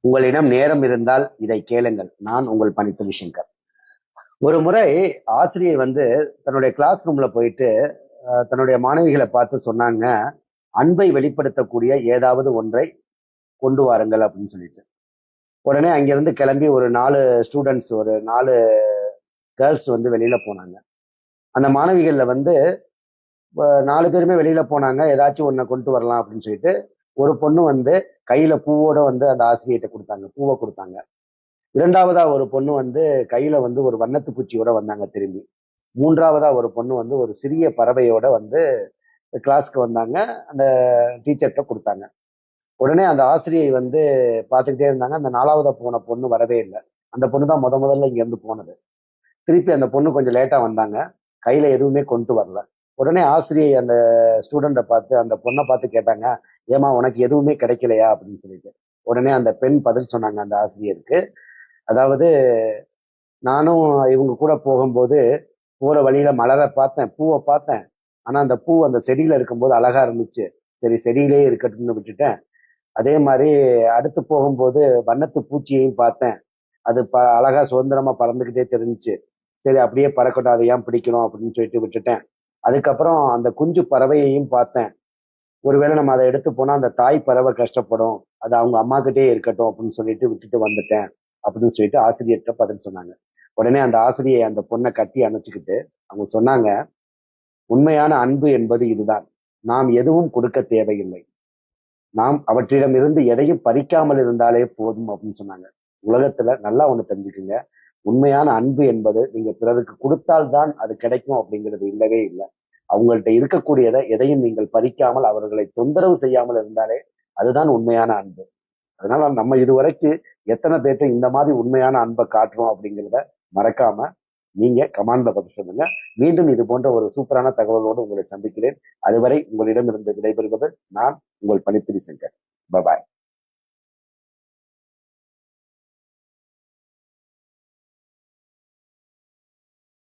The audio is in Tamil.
உங்களிடம் நேரம் இருந்தால் இதை கேளுங்கள். நான் உங்கள் பணிப்புலி சங்கர். ஒரு முறை ஆசிரியை தன்னுடைய கிளாஸ் ரூம்ல போயிட்டு தன்னுடைய மாணவிகளை பார்த்து சொன்னாங்க, அன்பை வெளிப்படுத்தக்கூடிய ஏதாவது ஒன்றை கொண்டு வாருங்கள் அப்படின்னு சொல்லிட்டு. உடனே அங்கிருந்து கிளம்பி ஒரு 4 ஸ்டூடெண்ட்ஸ், ஒரு 4 கேர்ள்ஸ் வெளியில போனாங்க. அந்த மாணவிகள்ல 4 பேருமே வெளியில போனாங்க. ஏதாச்சும் ஒன்றை கொண்டு வரலாம் அப்படின்னு சொல்லிட்டு ஒரு பொண்ணு கையில பூவோட அந்த ஆசிரியர்கிட்ட கொடுத்தாங்க, பூவை கொடுத்தாங்க. 2வதா ஒரு பொண்ணு கையில ஒரு வண்ணத்து பூச்சியோட வந்தாங்க திரும்பி. 3வதா ஒரு பொண்ணு ஒரு சிறிய பறவையோட கிளாஸ்க்கு வந்தாங்க. அந்த டீச்சர்கிட்ட கொடுத்தாங்க. உடனே அந்த ஆசிரியை பார்த்துக்கிட்டே இருந்தாங்க. அந்த 4வதா போன பொண்ணு வரவே இல்லை. அந்த பொண்ணு தான் முதல்ல இங்க இருந்து போனது. திருப்பி அந்த பொண்ணு கொஞ்சம் லேட்டா வந்தாங்க. கையில எதுவுமே கொண்டு வரல. உடனே ஆசிரியை அந்த ஸ்டூடெண்ட்டை பார்த்து, அந்த பொண்ணை பார்த்து கேட்டாங்க, ஏமா உனக்கு எதுவுமே கிடைக்கலையா அப்படின்னு சொல்லிட்டு. உடனே அந்த பெண் பதில் சொன்னாங்க அந்த ஆசிரியருக்கு, அதாவது நானும் இவங்க கூட போகும்போது போற வழியில மலரை பார்த்தேன், பூவை பார்த்தேன். ஆனா அந்த பூ அந்த செடியில இருக்கும்போது அழகா இருந்துச்சு. சரி செடியிலே இருக்கட்டும்னு விட்டுட்டேன். அதே மாதிரி அடுத்து போகும்போது வண்ணத்து பூச்சியையும் பார்த்தேன். அது அழகா சுதந்திரமா பறந்துகிட்டே தெரிஞ்சுச்சு. சரி அப்படியே பறக்கட்டும், அதை ஏன் பிடிக்கணும் அப்படின்னு சொல்லிட்டு விட்டுட்டேன். அதுக்கப்புறம் அந்த குஞ்சு பறவையையும் பார்த்தேன். ஒருவேளை நம்ம அதை எடுத்து போனா அந்த தாய் பறவை கஷ்டப்படும், அது அவங்க அம்மா கிட்டே இருக்கட்டும் அப்படின்னு சொல்லிட்டு விட்டுட்டு வந்துட்டேன் அப்படின்னு சொல்லிட்டு ஆசிரியர்கிட்ட பதில் சொன்னாங்க. உடனே அந்த ஆசிரியை அந்த பொண்ணை கட்டி அணைச்சுக்கிட்டு அவங்க சொன்னாங்க, உண்மையான அன்பு என்பது இதுதான். நாம் எதுவும் கொடுக்க தேவையில்லை. நாம் அவற்றிடமிருந்து எதையும் பறிக்காமல் இருந்தாலே போதும் அப்படின்னு சொன்னாங்க. உலகத்துல நல்லா ஒண்ணு தெரிஞ்சுக்குங்க, உண்மையான அன்பு என்பது நீங்க பிறருக்கு கொடுத்தால்தான் அது கிடைக்கும் அப்படிங்கிறது இல்லவே இல்லை. அவங்கள்ட்ட இருக்கக்கூடியதை எதையும் நீங்கள் பறிக்காமல் அவர்களை தொந்தரவு செய்யாமல் இருந்தாலே அதுதான் உண்மையான அன்பு. அதனால நம்ம இதுவரைக்கும் எத்தனை பேர்ட்ட இந்த மாதிரி உண்மையான அன்பை காட்டுறோம் அப்படிங்கிறத மறக்காம நீங்க கமெண்ட்ல பதிவு சொல்லுங்க. மீண்டும் இது போன்ற ஒரு சூப்பரான தகவலோடு உங்களை சந்திக்கிறேன். அதுவரை உங்களிடமிருந்து விடைபெறுவது நான் உங்கள் பணித்திரி சங்கர். பாய்.